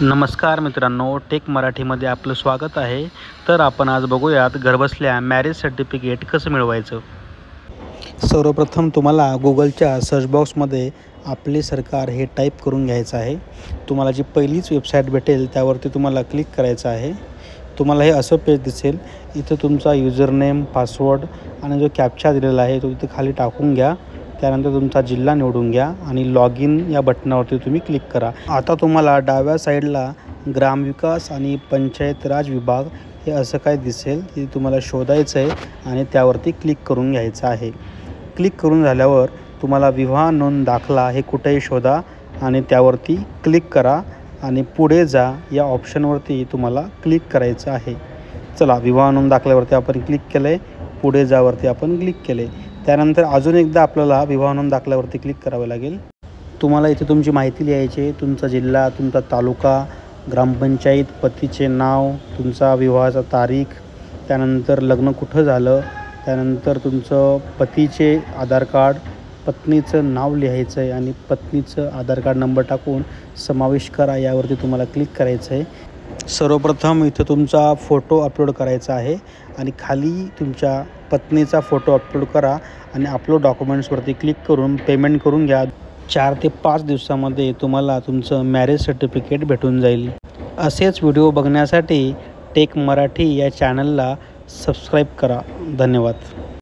नमस्कार मित्रांनो, टेक मराठीमध्ये आपलं स्वागत आहे। तर आपण आज बघूयात घरबसल्या मॅरेज सर्टिफिकेट कसं मिळवायचं। सर्वप्रथम तुम्हाला गुगलच्या सर्च बॉक्समध्ये आपले सरकार हे टाईप करून घ्यायचं आहे। तुम्हाला जी पहिलीच वेबसाईट भेटेल त्यावरती तुम्हाला क्लिक करायचं आहे। तुम्हाला हे असं पेज दिसेल। इथं तुमचा युजर नेम, पासवर्ड आणि जो कॅप्चा दिलेला आहे तो इथे खाली टाकून घ्या। त्यानंतर तुमचा जिल्हा निवडून घ्या आणि लॉग इन या बटनावरती तुम्ही क्लिक करा। आता तुम्हाला डाव्या साईडला ग्रामविकास आणि पंचायत राज विभाग हे असं काय दिसेल ते तुम्हाला शोधायचं आहे आणि त्यावरती क्लिक करून घ्यायचं आहे। क्लिक करून झाल्यावर तुम्हाला विवाह नोंद दाखला हे कुठेही शोधा आणि त्यावरती क्लिक करा आणि पुढे जा या ऑप्शनवरती तुम्हाला क्लिक करायचं आहे। चला, विवाह नोंद दाखल्यावरती आपण क्लिक केलं आहे, पुढे जावरती आपण क्लिक केले। त्यानंतर अजून एकदा आपल्याला विवाह नोंद दाखल्यावरती क्लिक करावं लागेल। तुम्हाला इथे तुमची माहिती लिहायची, तुमचा जिल्हा, तुमचा तालुका, ग्रामपंचायत, पतीचे नाव, तुमचा विवाहाचा तारीख, त्यानंतर लग्न कुठं झालं, त्यानंतर तुमचं पतीचे आधार कार्ड, पत्नीचं नाव लिहायचं आहे आणि पत्नीचं आधार कार्ड नंबर टाकून समावेश करा यावरती तुम्हाला क्लिक करायचं आहे। सर्वप्रथम इथं तुमचा फोटो अपलोड करायचा आहे आणि खाली तुमच्या पत्नीचा फोटो अपलोड करा आणि अपलोड डॉक्युमेंट्सवरती क्लिक करून पेमेंट करून घ्या। 4 ते 5 दिवसामध्ये तुम्हाला तुमचं मॅरेज सर्टिफिकेट भेटून जाईल। असेच व्हिडिओ बघण्यासाठी टेक मराठी या चॅनलला सबस्क्राईब करा। धन्यवाद।